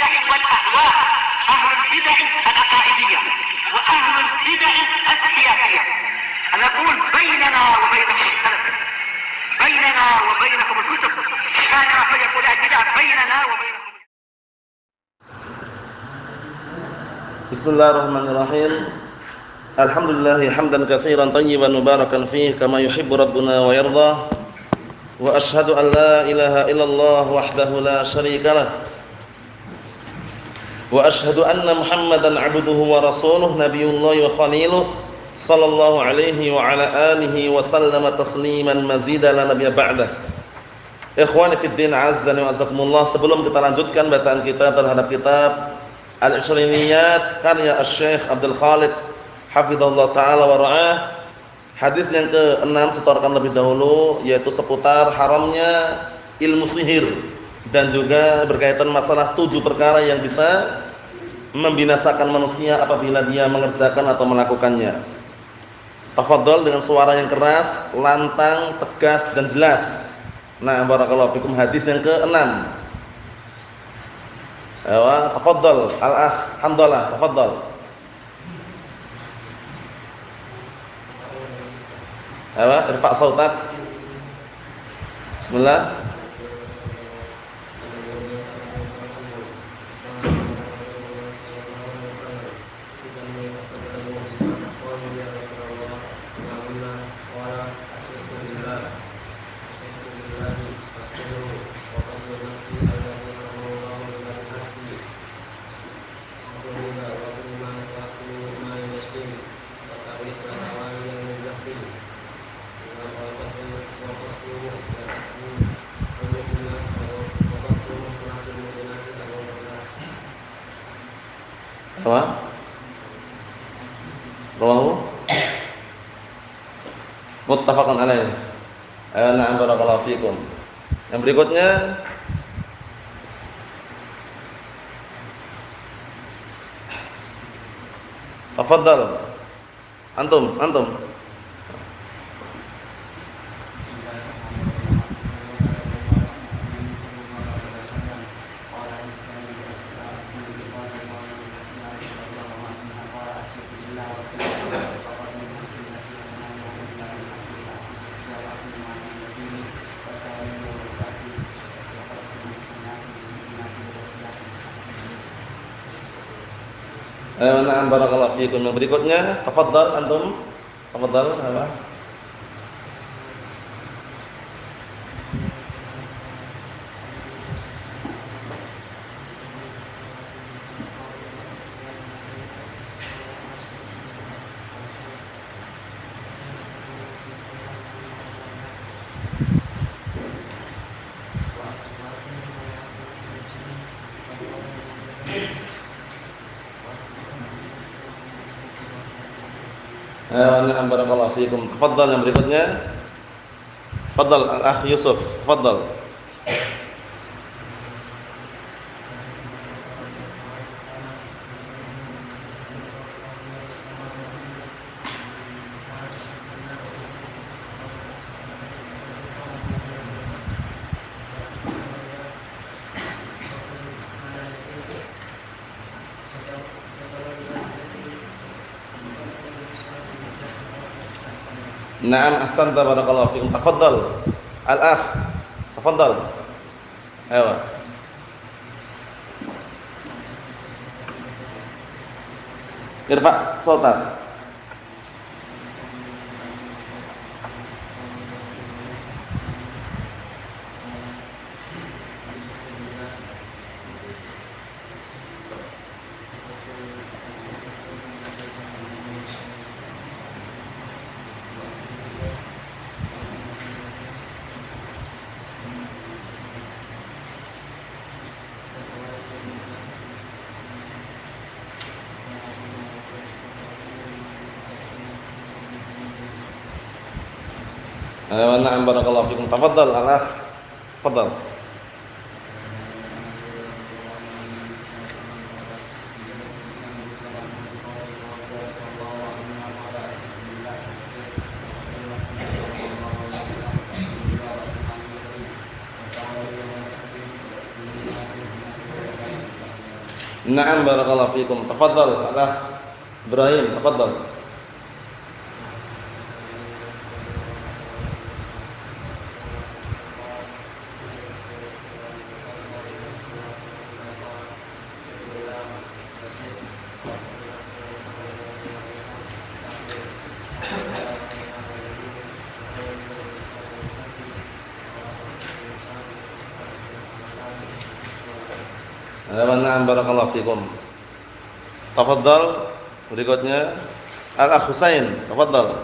البدع والأهواء، أهل البدع العقائدية وأهل البدع السياسية. نقول بيننا وبينكم السلف، بيننا وبينكم الكتب، كان فيقول البدع بيننا وبينكم. بسم الله الرحمن الرحيم. Alhamdulillah hamdan katsiran tayyiban mubarakan fihi kama yuhibbu rabbuna wa yarda. Wa asyhadu an la ilaha illallah wahdahu la syarika lah. Wa asyhadu anna Muhammadan 'abduhu wa rasuluh nabiyullah wa khaliluh sallallahu alaihi wa ala alihi wa sallama tasliman mazida la nabiyya ba'dah. Ikhwani fid din, azzani wa azakumullah. Sebelum kita lanjutkan bacaan kita terhadap kitab Al-Ishriniyat karya Asy-Syaikh Abdul Khalid hafizallahu taala wa ra'ah. Hadis yang ke-6 setorkan lebih dahulu, yaitu seputar haramnya ilmu sihir dan juga berkaitan masalah 7 perkara yang bisa membinasakan manusia apabila dia mengerjakan atau melakukannya. Tafadhol dengan suara yang keras, lantang, tegas dan jelas. Nah, barakallahu fikum, hadis yang ke-6. Ayo, tafadhol al-akh Hamdalah, tafadhol. Apa? Irfa' sautak. Bismillah. Apa? Rawahu muttafaqun alaih. Na'am, barakallahu fikum. Yang berikutnya tafadhal. Antum. Na'am, barakallahu fikum. Yang berikutnya tafadhal antum. Tafadhal. Apa? Na'am, barakallahu fikum. Tafadhal yang berikutnya. Tafadhal al-akh Yusuf, tafadhal. Na'am, ahsanta, barakallahu fikum. Tafadhal al-akh, tafadhal. Ayo. Irfa' sautak. Na'am, barakallahu fikum. Tafadhal al-akh, tafadhal. Na'am barakallahu fikum. Tafadhal Al-Akh Ibrahim, tafadhal. Na'am barakallahu fikum. Tafadhal. Berikutnya Al-Akh Husain, tafadhal.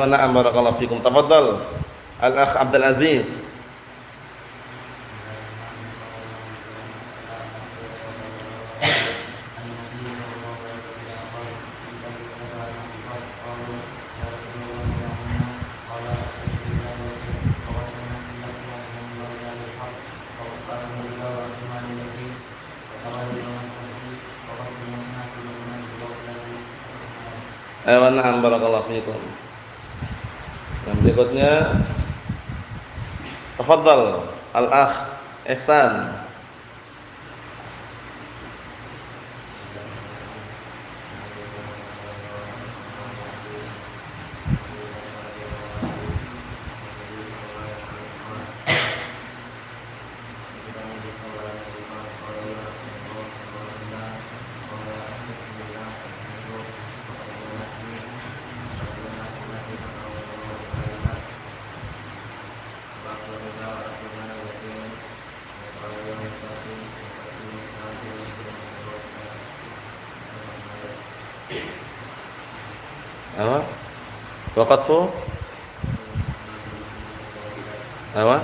Na'am barakallahu fikum. Tafadhal Al-Akh Abdul Aziz. Na'am barakallahu fikum. Yang berikutnya tafadhal Al-Akh Ihsan. Apa? Waqatfu? Apa?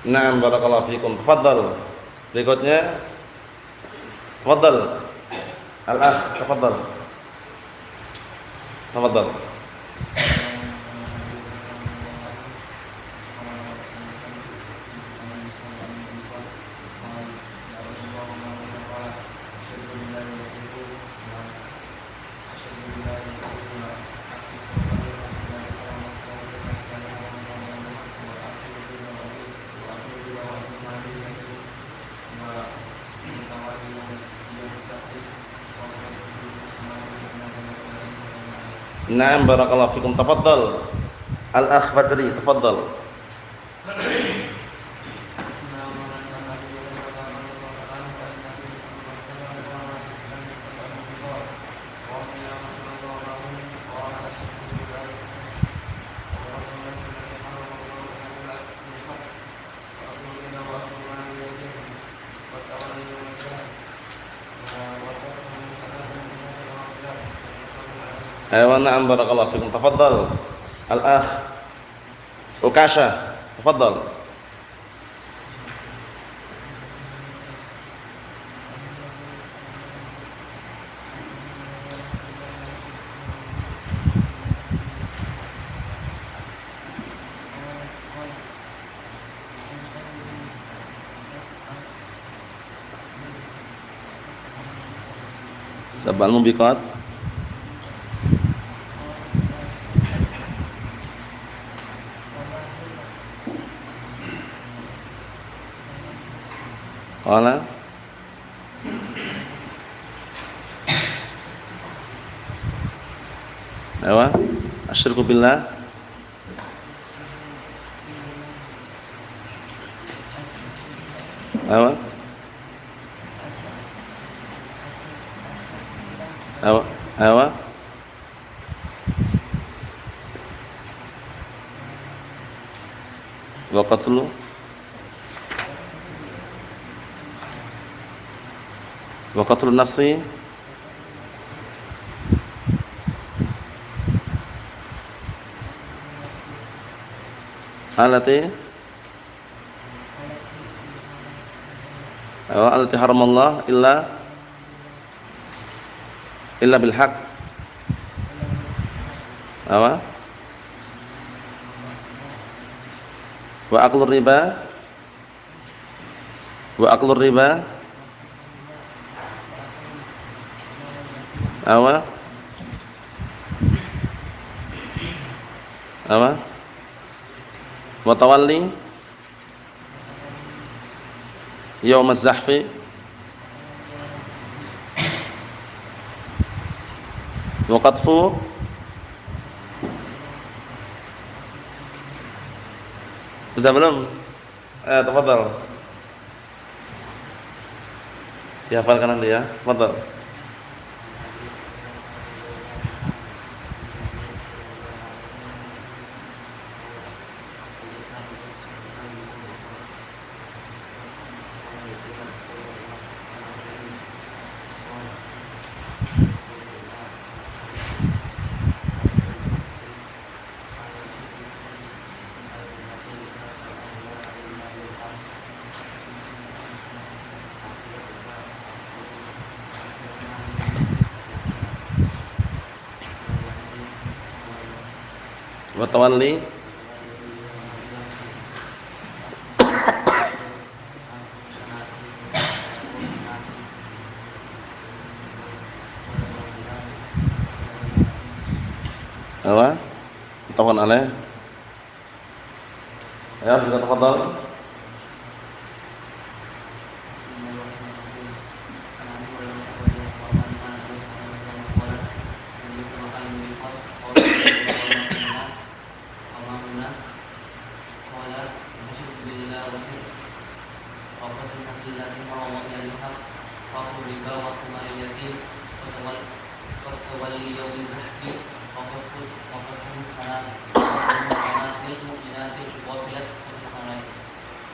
Na'am barakallahu fikum. Tafadhal. Berikutnya tafadhal Al-Akh, tafadhal. Tafadhal. Na'am barakallahu fikum. Tafadhal Al-Akh Fajri, tafadhal. Na'am barakallahu fikum. Tafadhal Al-Akh Ukasha, tafadhal. Sab'al mubiqat. Qala Awa asyirku billah. Awa Awa Awa Waqatlu Waqatul nafsi alati allati haramallah illa illa bil haqq. Apa? Wa aklur riba. Wa aklur riba. Apa? Apa? Wa tawalli yaum az-zahfi. Wa qadfu. Sudah belum? Tafadhal. Dihafalkan nanti ya. Tafadhal. Wa tawalli apa? Tafadhal alaih. Ya, sudah tafadhal.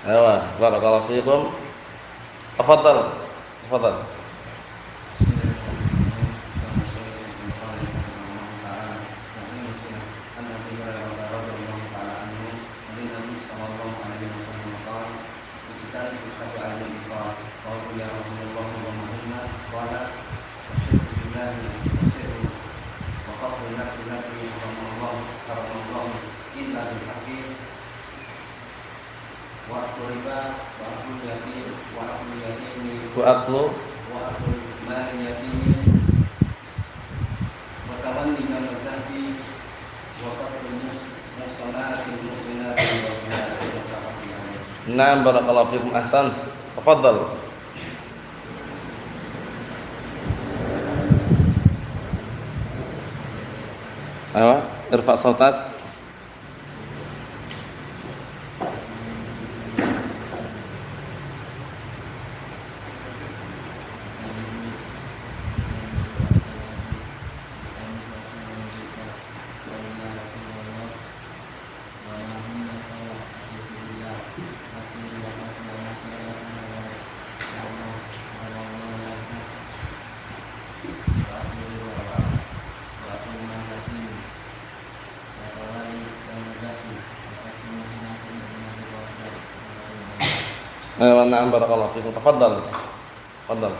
Ayo, barakallahu fiikum. Tafadhal. Tafadhal. Wa aklu Naam, barakallahu fiikum, ahsan. Tafadhal. Ayo, irfa' sautak. Ayo, na'am, barakallahu fiikum. Tafadhal. Tafadhal.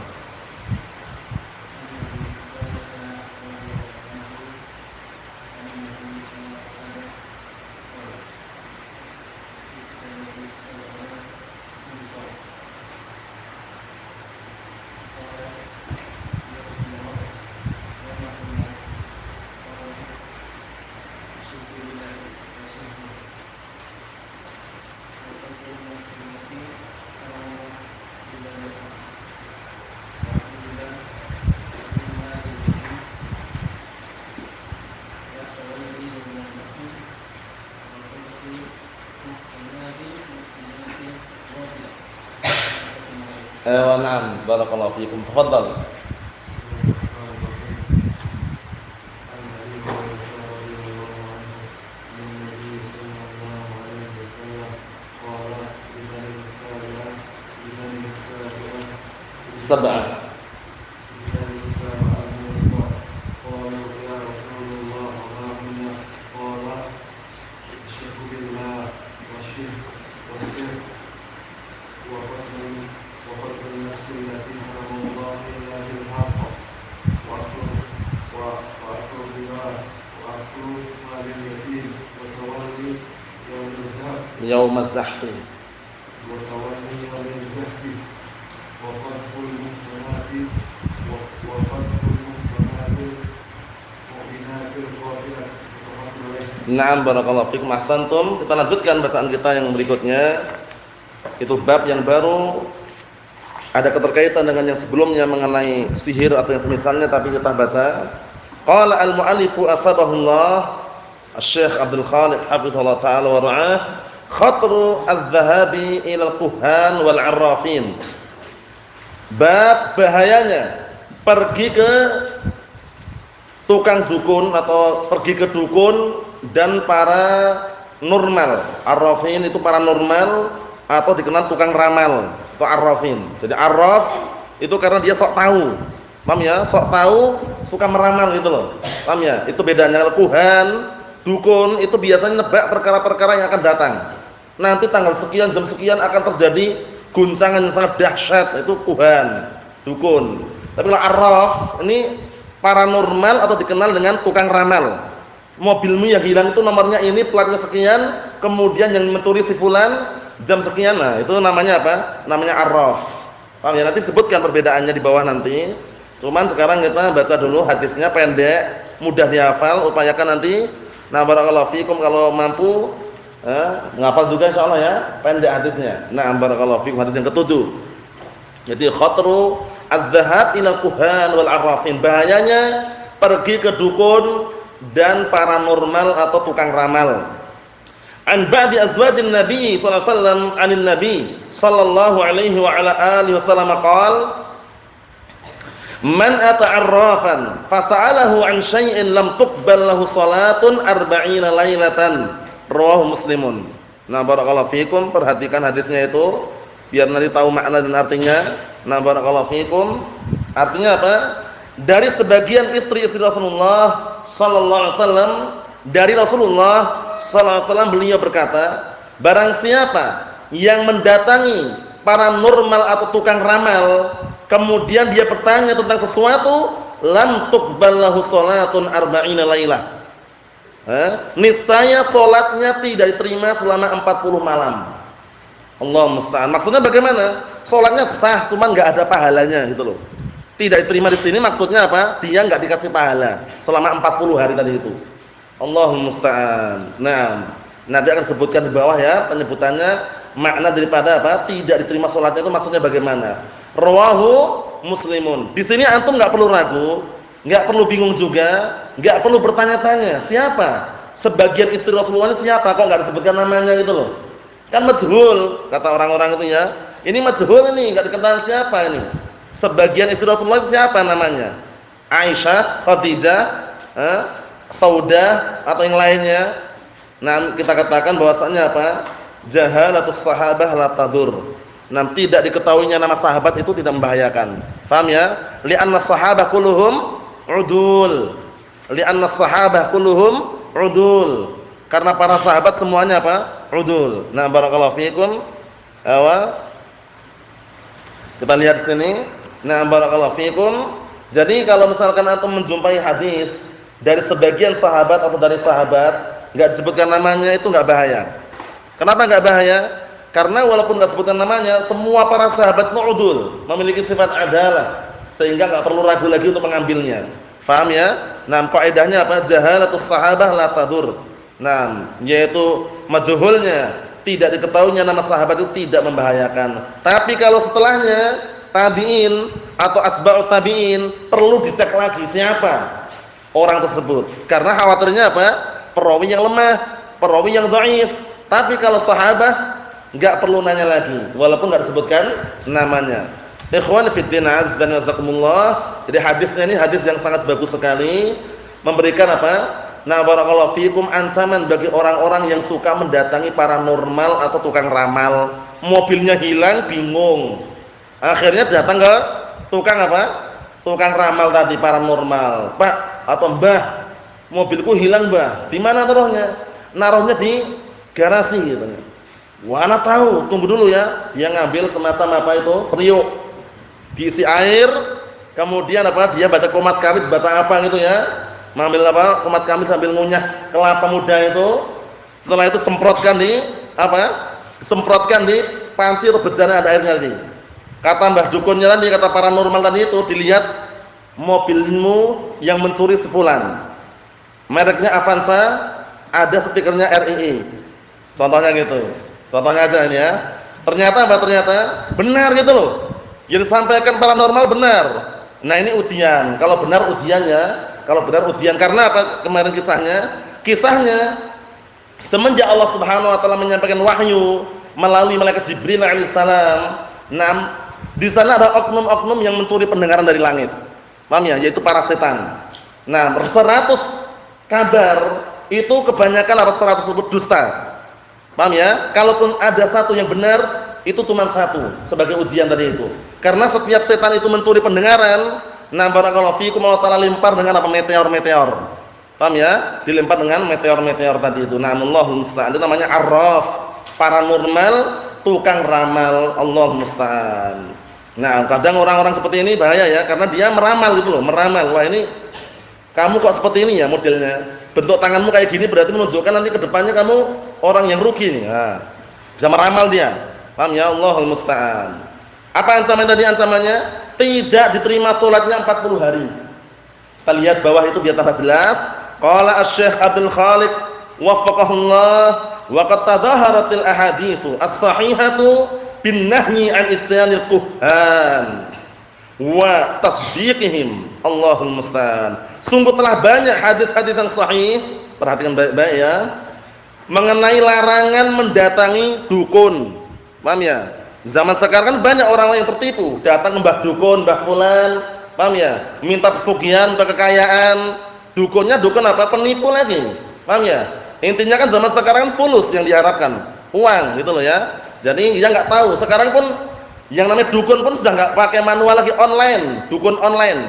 Ayo, na'am, barakallahu fiikum. Tafadhal. Sab'ah. Yaumaz zahfi. Wa tawalli wal zahfi wa qadful muhsanati wa qadful muhsanati wa binatil qafilat. Na'am, barakallahu fikum, ahsantum. Kita lanjutkan bacaan kita yang berikutnya. Itu bab yang baru, ada keterkaitan dengan yang sebelumnya mengenai sihir atau yang semisalnya, tapi kita baca. Qala al-mu'allifu asbahullah Asy-Syaikh Abdul Khaliq hafizahullah taala wa ra'ah, khatru adz-dzahabi ila al-kuhan wal 'arrafin. Bab bahayanya pergi ke tukang dukun atau pergi ke dukun dan para normal. Arrafin itu para normal atau dikenal tukang ramal, itu arrafin. Jadi arraf itu karena dia sok tahu. Paham ya? Sok tahu, suka meramal gitu loh. Paham ya? Itu bedanya. Kuhan, dukun itu biasanya nebak perkara-perkara yang akan datang. Nanti tanggal sekian, jam sekian akan terjadi guncangan yang sangat dahsyat, itu kuhan, dukun. Tapi kalau arraf ini paranormal atau dikenal dengan tukang ramal. Mobilmu yang hilang itu nomornya ini, platnya sekian, kemudian yang mencuri si fulan jam sekian. Nah, itu namanya apa? Namanya arraf. Paham ya? Nanti sebutkan perbedaannya di bawah nanti. Cuman sekarang kita baca dulu hadisnya, pendek, mudah dihafal, upayakan nanti. Nah, barakallahu fikum kalau mampu ngafal juga insyaallah ya, pendek hadisnya. Nah, barakallahu fikum, hadis yang ke-7. Jadi khatru adz-dzahab ila kuhan wal arrafin. Bahayanya pergi ke dukun dan paranormal atau tukang ramal. An ba'di azwajin Nabi sallallahu alaihi wasallam, anin Nabi sallallahu alaihi wa ala alihi wasallam qala, man ata'arrafan fasa'alahu an syai'in lam tuqbal lahu salatun 40 lailatan. Rawahu Muslimun. Nah, barakallahu fikum, perhatikan hadisnya itu biar nanti tahu makna dan artinya. Nah, barakallahu fikum, artinya apa? Dari sebagian istri-istri Rasulullah sallallahu alaihi wasallam, dari Rasulullah sallallahu alaihi wasallam beliau berkata, barang siapa yang mendatangi paranormal atau tukang ramal, kemudian dia bertanya tentang sesuatu, lam tuqbal lahu salatun 40 lailah. Niscaya salatnya tidak diterima selama 40 malam. Allah musta'an. Maksudnya bagaimana? Salatnya sah, cuman enggak ada pahalanya gitu loh. Tidak diterima di sini maksudnya apa? Dia enggak dikasih pahala selama 40 hari tadi itu. Allahumma musta'an. Nah, nanti akan sebutkan di bawah ya penyebutannya, makna daripada apa? Tidak diterima salatnya itu maksudnya bagaimana? Rawahu Muslimun. Di sini antum enggak perlu ragu, enggak perlu bingung juga, enggak perlu bertanya-tanya, siapa? Sebagian istri Rasulullah ini siapa? Kok enggak disebutkan namanya gitu loh. Kan majhul kata orang-orang itu ya. Ini majhul ini, enggak dikenal siapa ini. Sebagian istri Rasulullah itu siapa namanya? Aisyah, Khadijah, Saudah atau yang lainnya. Nah, kita katakan bahwasanya apa? Jahalatus sahabah la tadur. Nah, tidak diketahuinya nama sahabat itu tidak membahayakan. Paham ya? Li'anna sahabah kulluhum udul. Li'anna sahabah kulluhum udul. Karena para sahabat semuanya apa? Udul. Nah, barakallahu fiikum. Kita lihat di sini. Nah, barakallahu fiikum. Jadi kalau misalkan antum menjumpai hadis dari sebagian sahabat atau dari sahabat enggak disebutkan namanya, itu enggak bahaya. Kenapa enggak bahaya? Karena walaupun enggak disebutkan namanya, semua para sahabat udul, memiliki sifat adalah, sehingga enggak perlu ragu lagi untuk mengambilnya. Paham ya? Nah, kaidahnya apa? Jahalatus sahabah la tadur. Nah, yaitu majhulnya, tidak diketahuinya nama sahabat itu tidak membahayakan. Tapi kalau setelahnya tabi'in atau asba'ut tabi'in, perlu dicek lagi siapa orang tersebut. Karena khawatirnya apa? Perawi yang lemah, perawi yang dhaif. Tapi kalau sahabat enggak perlu nanya lagi walaupun enggak disebutkan namanya. Ikhwan fi din, azza wa jazakumullah. Jadi hadisnya ini hadis yang sangat bagus sekali, memberikan apa? Nah, barakallahu fikum, ancaman bagi orang-orang yang suka mendatangi paranormal atau tukang ramal. Mobilnya hilang, bingung. Akhirnya datang ke tukang apa? Tukang ramal tadi, paranormal. Pak atau Mbah, mobilku hilang, Mbah. Di mana taruhnya? Naruhnya di garasi gitu. Wah, ana tahu, tunggu dulu ya. Dia ngambil semacam apa itu? Periuk. Diisi air, kemudian apa? Dia baca qomat kamit, baca apa gitu ya. Mengambil apa? Qomat kamit sambil ngunyah kelapa muda itu. Setelah itu semprotkan di apa? Disemprotkan di panci atau bejana ada airnya tadi. Kata Mbah Dukunnya tadi, kata paranormal tadi itu, dilihat mobilmu yang mencuri sefulan. Mereknya Avanza, ada stikernya RII. Contohnya gitu. Contohnya aja ini ya. Ternyata apa? Ternyata benar gitu loh. Yang disampaikan paranormal benar. Nah, ini ujian. Kalau benar ujiannya, kalau benar ujian karena apa? Kemarin kisahnya semenjak Allah Subhanahu wa taala menyampaikan wahyu melalui malaikat Jibril alaihissalam. Nah, di sana ada oknum-oknum yang mencuri pendengaran dari langit. Paham ya? Yaitu para setan. Nah, 100 kabar itu kebanyakan 100 tersebut dusta. Paham ya? Kalaupun ada satu yang benar, itu cuma satu sebagai ujian tadi itu. Karena setiap setan itu mencuri pendengaran, nah barakallahu fikum, Allah taala lempar dengan apa? Meteor-meteor. Paham ya? Dilempar dengan meteor-meteor tadi itu. Na'amullahu musta'an. Itu namanya arraf, paranormal, tukang ramal, Allah musta'an. Nah, kadang orang-orang seperti ini bahaya ya, karena dia meramal gitu loh, meramal. Wah, ini kamu kok seperti ini ya modelnya. Bentuk tanganmu kayak gini berarti menunjukkan nanti ke depannya kamu orang yang rugi nih. Nah, bisa meramal dia. Paham ya? Allahul musta'an. Apa ancaman tadi ancamannya? Tidak diterima salatnya 40 hari. Kita lihat bawah itu biar tambah jelas. Qala Asy-Syaikh Abdul Khaliq waffaqahullah wa qad tadaharatil ahaditsu as-sahihatu bin nahyi an ityanil kuhan wa tasdiqihim. Allahul musta'an. Sungguh telah banyak hadis-hadis yang sahih, perhatikan baik-baik ya, mengenai larangan mendatangi dukun. Paham ya? Zaman sekarang kan banyak orang yang tertipu, datang ke mbah dukun, mbah fulan, paham ya? Minta pesugihan, minta kekayaan. Dukunnya dukun apa? Penipu lagi. Paham ya? Intinya kan zaman sekarang fulus yang diharapkan, uang gitu loh ya. Jadi dia enggak tahu. Sekarang pun yang namanya dukun pun sudah enggak pakai manual lagi, online, dukun online.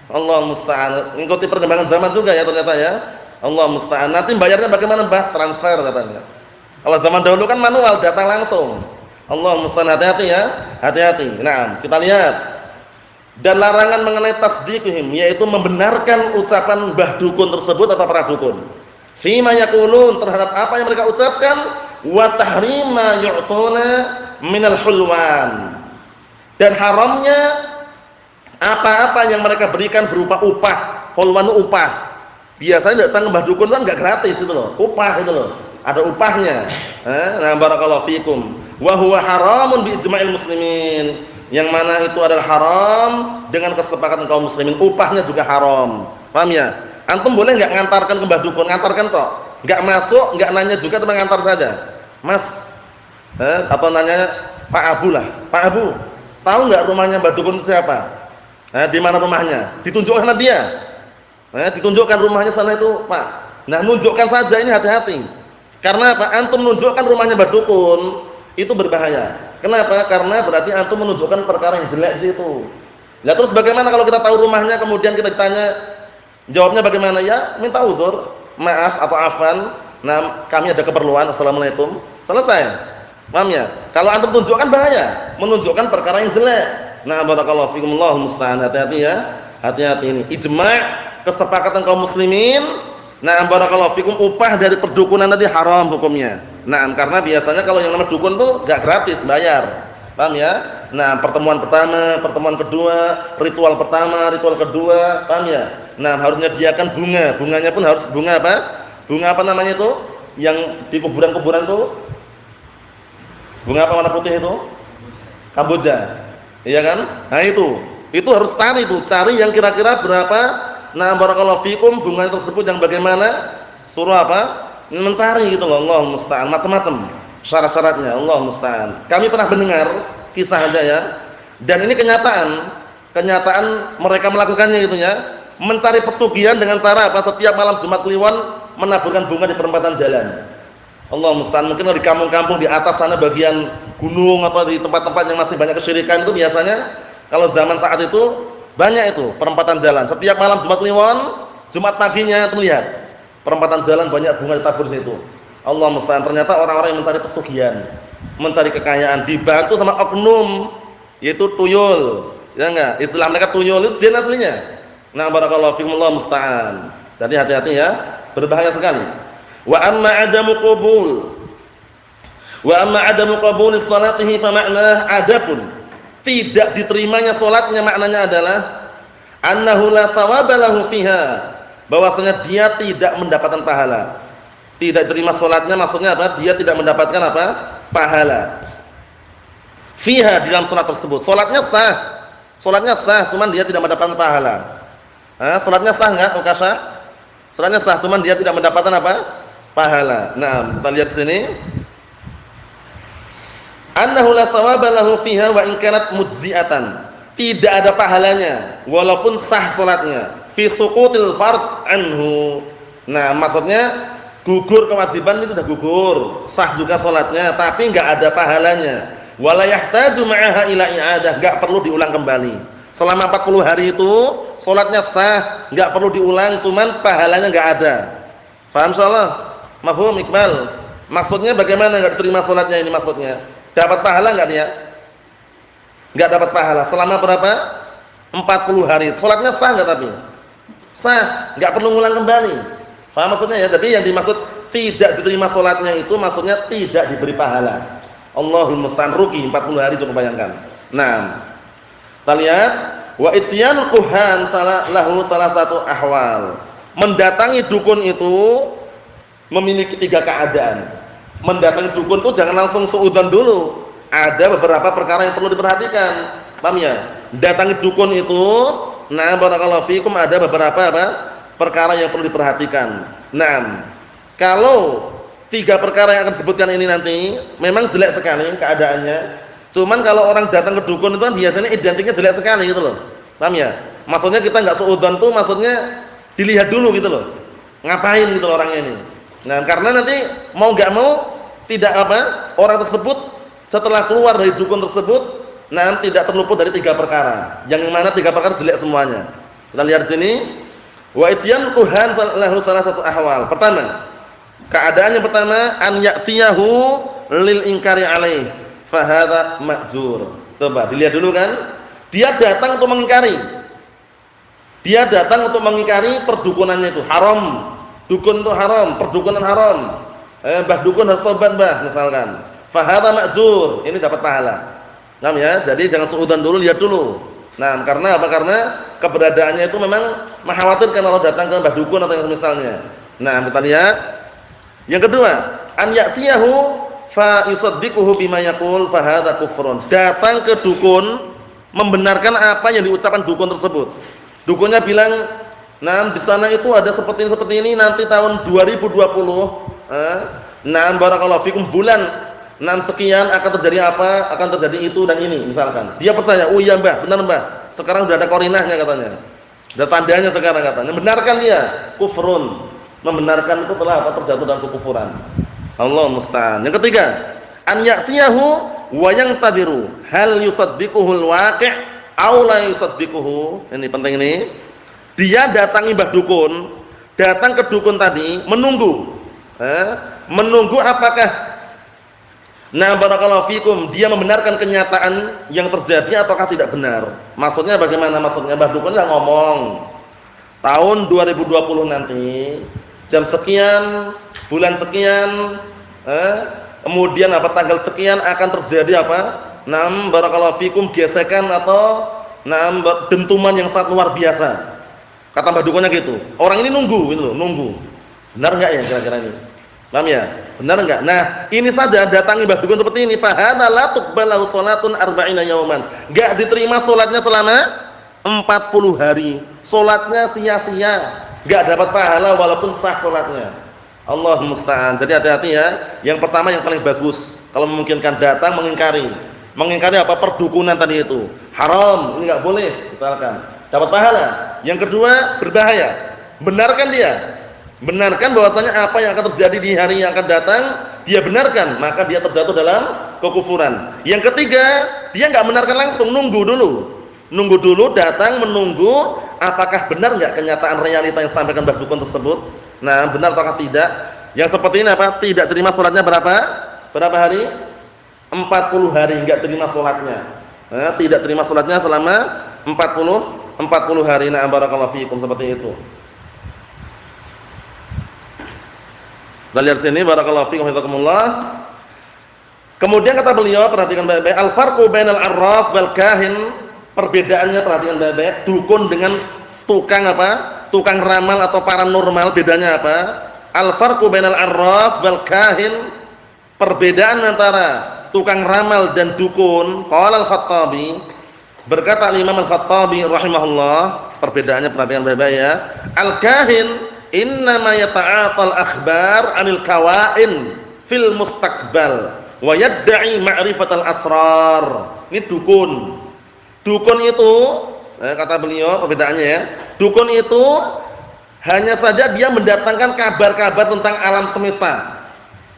Allah musta'an. Mengikuti perkembangan zaman juga ya ternyata ya. Allah musta'an. Nanti bayarnya bagaimana, Mbah? Transfer katanya. Kalau zaman dahulu kan manual, datang langsung. Allah musta'an, hati-hati ya. Hati-hati. Nah, kita lihat. Dan larangan mengenai tasdiqihim, yaitu membenarkan ucapan mbah dukun tersebut atau para dukun. Fima yaqulun, terhadap apa yang mereka ucapkan, wa tahrima yu'tuna minal hulwan. Dan haramnya apa-apa yang mereka berikan berupa upah. Hulwan upah. Biasanya datang ke mbah dukun kan enggak gratis itu loh, upah itu loh. Ada upahnya. Nah, barakallahu fikum. Wa huwa haramun bi ijma'il muslimin. Yang mana itu adalah haram dengan kesepakatan kaum muslimin. Upahnya juga haram. Paham ya? Antum boleh enggak ngantarkan ke mbah dukun? Ngantarkan tok. Enggak masuk, enggak nanya juga, cuma ngantar saja. Mas, atau nanya Pak Abu lah. Pak Abu, tahu enggak rumahnya mbah dukun siapa? Di mana rumahnya? Ditunjukkan dia. Ditunjukkan rumahnya sana itu, Pak. Nah, nunjukkan saja, ini hati-hati. Karena apa? Antum menunjukkan rumahnya mbah dukun, itu berbahaya. Kenapa? Karena berarti antum menunjukkan perkara yang jelek di situ. Lah terus bagaimana kalau kita tahu rumahnya kemudian kita ditanya, jawabnya bagaimana? Ya, minta uzur, maaf atau afan. Nah, kami ada keperluan. Assalamualaikum. Selesai. Paham ya? Kalau antum tunjukkan bahaya, menunjukkan perkara yang jelek. Nah, barakallahu fikum, Allahu musta'an. Hati-hati ya. Hati-hati ini. Ijma' kesepakatan kaum muslimin. Nah, barakallahu fikum, upah dari perdukunan tadi haram hukumnya. Nah, karena biasanya kalau yang namanya dukun tuh enggak gratis, bayar. Paham ya? Nah, pertemuan pertama, pertemuan kedua, ritual pertama, ritual kedua, paham ya? Nah, harus menyediakan bunga. Bunganya pun harus bunga apa? Bunga apa namanya itu? Yang di kuburan-kuburan tuh? Bunga apa warna putih itu? Kamboja. Iya kan? Nah, itu harus cari yang kira-kira berapa. Nah, barakallahu fikum, bunga tersebut yang bagaimana? Suruh apa? Mencari gitu loh. Allah musta'an, macam-macam syarat-syaratnya. Allah musta'an. Kami pernah mendengar kisah aja ya. Dan ini kenyataan mereka melakukannya gitu ya. Mencari pesugihan dengan cara apa? Setiap malam Jumat Kliwon menaburkan bunga di perempatan jalan. Allah musta'an. Mungkin di kampung-kampung di atas sana bagian gunung atau di tempat-tempat yang masih banyak kesyirikan itu biasanya kalau zaman saat itu banyak itu perempatan jalan. Setiap malam Jumat Kliwon, Jumat paginya itu lihat perempatan jalan banyak bunga ditabur situ. Allah musta'an. Ternyata orang-orang yang mencari pesugihan, mencari kekayaan, dibantu sama oknum, yaitu tuyul. Ya enggak? Istilah mereka tuyul itu jin aslinya. Nah, barakallahu fikum, Allah musta'an. Jadi hati-hati ya, berbahaya sekali. Wa amma adamu qabul Wa amma adamu qabuli sholatihi fa ma'nah, adapun tidak diterimanya salatnya maknanya adalah annahu la thawaba lahu fiha, bahwasanya dia tidak mendapatkan pahala. Tidak terima salatnya maksudnya apa? Dia tidak mendapatkan apa? Pahala. Fiha, di dalam salat tersebut. Salatnya sah. Salatnya sah, cuman dia tidak mendapatkan pahala. Salatnya sah enggak, Ukasha? Salatnya sah, cuman dia tidak mendapatkan apa? Pahala. Nah, kita lihat sini. Annahu la thawaba lahu fiha wa in kanat mujzi'atan. Tidak ada pahalanya walaupun sah salatnya. Fi suqutil fard anhu. Nah, maksudnya gugur kewajiban itu sudah gugur, sah juga salatnya, tapi enggak ada pahalanya. Wala yahtaju ma'aha ila i'adah, enggak perlu diulang kembali. Selama 40 hari itu salatnya sah, enggak perlu diulang, cuman pahalanya enggak ada. Paham insyaallah? Mafhum Iqbal? Maksudnya bagaimana enggak diterima salatnya ini maksudnya? Dapat pahala enggak dia? Enggak dapat pahala. Selama berapa? 40 hari. Salatnya sah enggak tapi? Sah, enggak perlu ngulang kembali. Paham maksudnya ya? Jadi yang dimaksud tidak diterima salatnya itu maksudnya tidak diberi pahala. Allahul musta'an, rugi 40 hari coba bayangkan. Nah, kita lihat wa ityanul kuhan lahu salah satu ahwal. Mendatangi dukun itu memiliki 3 keadaan. Mendatangi dukun itu jangan langsung suudzon dulu. Ada beberapa perkara yang perlu diperhatikan. Paham ya? Datangi dukun itu, nah barakallahu fikum, ada beberapa apa? Perkara yang perlu diperhatikan. Nah, kalau 3 perkara yang akan disebutkan ini nanti memang jelek sekali keadaannya. Cuman kalau orang datang ke dukun itu kan biasanya identiknya jelek sekali gitu loh. Paham ya? Maksudnya kita enggak suudzon tuh maksudnya dilihat dulu gitu loh. Ngapain gitu loh orangnya ini. Nah, karena nanti mau enggak mau tidak apa? Orang tersebut setelah keluar dari dukun tersebut, nah tidak terluput dari 3 perkara. Yang mana 3 perkara jelek semuanya. Kita lihat di sini. Wa ityan kuhan lahu salah satu ahwal. Pertama, keadaan yang pertama an ya'tiyahu lil inkari alaih fa hadza ma'dzur. Coba dilihat dulu kan? Dia datang untuk mengingkari. Dia datang untuk mengingkari perdukunannya itu haram. Dukun itu haram, perdukunan haram. Mbah dukun harus tobat, Mbah, misalkan. Fa hadza ma'dzur, ini dapat pahala. Paham ya? Jadi jangan suudzon dulu, lihat dulu. Nah, karena apa? Karena keberadaannya itu memang mengkhawatirkan kalau datang ke mbah dukun atau yang misalnya. Nah, kita lihat. Yang kedua, an ya'tiyahu fa yusaddiquhu bima yaqul fa hadza kufrun. Datang ke dukun membenarkan apa yang diucapkan dukun tersebut. Dukunnya bilang, "Nah, di sana itu ada seperti ini nanti tahun 2020, barakallahu fikum bulan 6 sekian akan terjadi apa? Akan terjadi itu dan ini," misalkan. Dia percaya, "Oh iya, Mbah, benar, Mbah. Sekarang sudah ada qarinahnya," katanya. Ada tandanya sekarang katanya. Benarkan dia, kufrun. Membenarkan itu telah apa? Terjatuh dalam kekufuran. Allah musta'an. Yang ketiga, an ya'tiyahu wa yantabiru hal yusaddiquhul waqi' aw la yusaddiquhu. Ini penting ini. Dia datangi mbah dukun, datang ke dukun tadi menunggu. Menunggu apakah barakallahu fikum dia membenarkan kenyataan yang terjadi ataukah tidak benar. Maksudnya bagaimana? Maksudnya mbah dukun lah ngomong tahun 2020 nanti jam sekian, bulan sekian, kemudian apa tanggal sekian akan terjadi apa? Barakallahu fikum gesekan atau dentuman yang sangat luar biasa. Kata mbah dukunnya gitu. Orang ini nunggu gitu loh, nunggu. Benar enggak ya kira-kira ini? Paham ya? Benar enggak? Nah, ini saja datangi mbah dukun seperti ini, fa hadza la tuqbalu salatun 40 yauman. Enggak diterima salatnya selama 40 hari. Salatnya sia-sia, enggak dapat pahala walaupun sah salatnya. Allah musta'an. Jadi hati-hati ya. Yang pertama yang paling bagus, kalau memungkinkan datang mengingkari. Mengingkari apa? Perdukunan tadi itu. Haram, ini enggak boleh misalkan. Dapat pahala. Yang kedua, berbahaya. Benarkan dia. Benarkan bahwasanya apa yang akan terjadi di hari yang akan datang, dia benarkan, maka dia terjatuh dalam kekufuran. Yang ketiga, dia enggak benarkan langsung, nunggu dulu. Nunggu dulu, datang menunggu apakah benar enggak kenyataan realita yang disampaikan mbah dukun tersebut. Nah, benar ataukah tidak? Yang seperti ini apa? Tidak terima salatnya berapa? Berapa hari? 40 hari enggak terima salatnya. Tidak terima salatnya selama 40 hari. Nah, barakallahu fiikum, seperti itu. Kita lihat sini, barakallahu fiikum, hafizakumullah. Kemudian kata beliau, perhatikan baik-baik, al-farqu bainal arraf wal kahin, perbedaannya perhatikan baik-baik, dukun dengan tukang apa? Tukang ramal atau paranormal, bedanya apa? Al-farqu bainal arraf wal kahin, perbedaan antara tukang ramal dan dukun. Qala al-Khattabi, berkata Imam al-Khattabi rahimahullah, perbedaannya perhatikan baik-baik ya. Al-kahin innama yata'atal akhbar 'anil kawain fil mustaqbal wa yad'i ma'rifatal asrar. Ini dukun. Dukun itu, kata beliau perbedaannya ya. Dukun itu hanya saja dia mendatangkan kabar-kabar tentang alam semesta,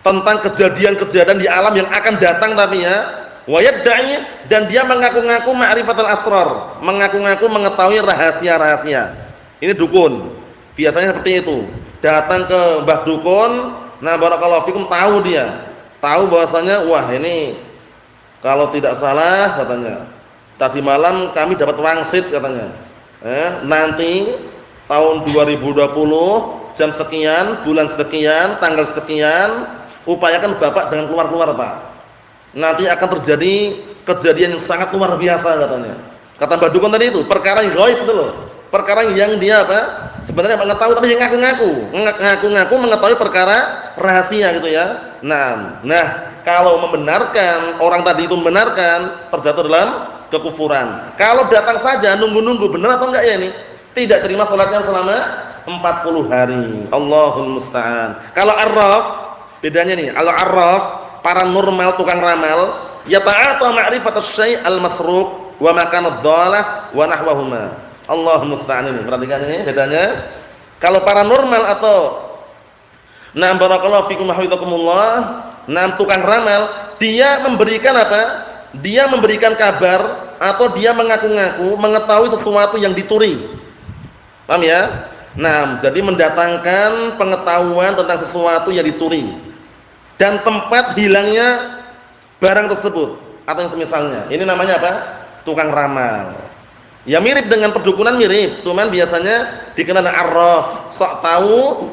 tentang kejadian-kejadian di alam yang akan datang, tapi ya wa yad'i, dan dia mengaku-ngaku ma'rifatul asrar, mengaku-ngaku mengetahui rahasia-rahasia. Ini dukun. Biasanya seperti itu. Datang ke mbah dukun, nah barakallahu fikum, tahu dia. Tahu bahwasanya wah ini kalau tidak salah katanya, tadi malam kami dapat wangsit katanya. Nanti tahun 2020 jam sekian, bulan sekian, tanggal sekian, upayakan Bapak jangan keluar-keluar, Pak. Nanti akan terjadi kejadian yang sangat luar biasa katanya. Kata mbah dukun tadi itu, perkara yang gaib itu loh. Perkara yang dia apa? Sebenarnya mengetahui tapi yang ngaku-ngaku mengetahui perkara rahasia gitu ya. Nah, kalau membenarkan, orang tadi itu membenarkan, terjatuh dalam kekufuran. Kalau datang saja nunggu-nunggu benar atau enggak ya ini? Tidak terima salatnya selama 40 hari. Allahul musta'an. Kalau arraf, bedanya nih. Kalau arraf, paranormal, tukang ramal, yata'ata ma'rifatus syai' al-masruq wa makanad dhalah wa nahwahuma. Allahul musta'an. Ini perhatikan ini bedanya. Kalau paranormal atau barakallahu fikum hafizakumullah, tukang ramal, dia memberikan apa? Dia memberikan kabar atau dia mengaku-ngaku mengetahui sesuatu yang dicuri. Paham ya? Jadi mendatangkan pengetahuan tentang sesuatu yang dicuri dan tempat hilangnya barang tersebut atau yang semisalnya. Ini namanya apa? Tukang ramal. Ya mirip dengan perdukunan, mirip, cuman biasanya dikenal arraf, sok tahu.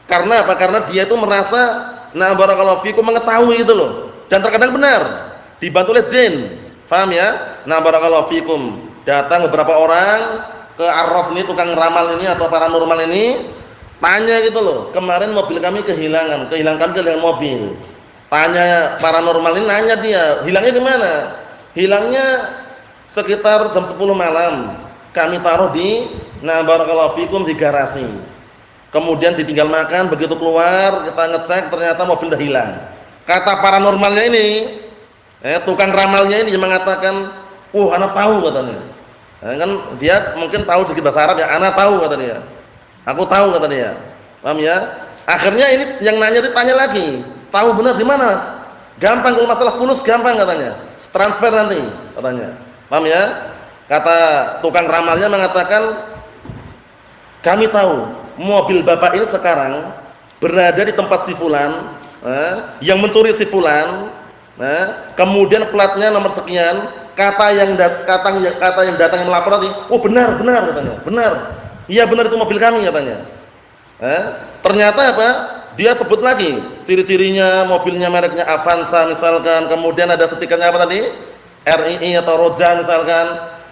Karena apa? Karena dia itu merasa barakallahu fikum mengetahui itu loh. Dan terkadang benar, dibantu oleh jin. Paham ya? Barakallahu fikum. Datang beberapa orang ke arraf ini, tukang ramal ini atau paranormal ini, tanya gitu loh, kemarin mobil kami kehilangan mobil. Tanya paranormal ini, nanya dia, hilangnya di mana? Hilangnya sekitar jam 10 malam. Kami taruh di barakallahu fikum di garasi. Kemudian ditinggal makan, begitu keluar kita ngecek ternyata mobil udah hilang. Kata paranormalnya ini, tukang ramalnya ini yang mengatakan, anak tahu katanya. Kan dia mungkin tahu sedikit bahasa Arab ya, anak tahu kata dia. Aku tahu kata dia. Paham ya? Akhirnya ini yang nanya ditanya lagi, tahu benar di mana? Gampang, kalau masalah fulus gampang katanya. Transfer nanti katanya. Paham ya? Kata tukang ramalnya mengatakan, kami tahu mobil Bapak ini sekarang berada di tempat si fulan, yang mencuri si fulan, kemudian platnya nomor sekian. Kata yang datang yang melapor tadi, benar katanya. Benar. Iya benar, itu mobil kami katanya. Ternyata apa? Dia sebut lagi ciri-cirinya, mobilnya mereknya Avanza misalkan, kemudian ada stikernya apa tadi? RII atau Roja misalkan.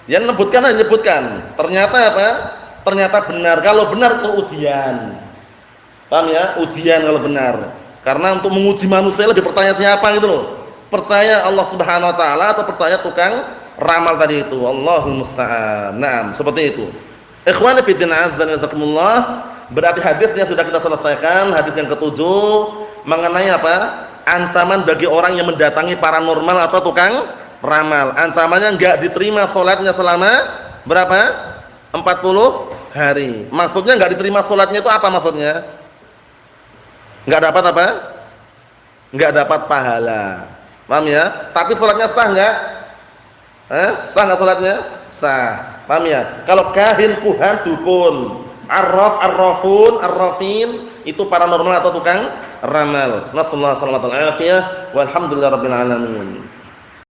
Yang menyebutkan. Ternyata apa? Ternyata benar. Kalau benar itu ujian. Paham ya? Ujian kalau benar. Karena untuk menguji manusia lebih percaya siapa gitu loh. Percaya Allah Subhanahu wa taala atau percaya tukang ramal tadi itu. Allahul musta'an. Seperti itu. Ikhwani fi din azza wa jazakumullah, berarti hadisnya sudah kita selesaikan, hadis yang ke-7 mengenai apa? Ancaman bagi orang yang mendatangi paranormal atau tukang ramal. Ancamannya enggak diterima salatnya selama berapa? 40 hari. Maksudnya enggak diterima salatnya itu apa maksudnya? Enggak dapat apa? Enggak dapat pahala. Paham ya? Tapi salatnya sah enggak? Sah enggak salatnya? Sah. Paham ya? Kalau kahin, kuhan, dukun, arraf, arrafun, arrafin itu paranormal atau tukang ramal. Nasallahu alaihi wasallam. Walhamdulillahirabbil alamin.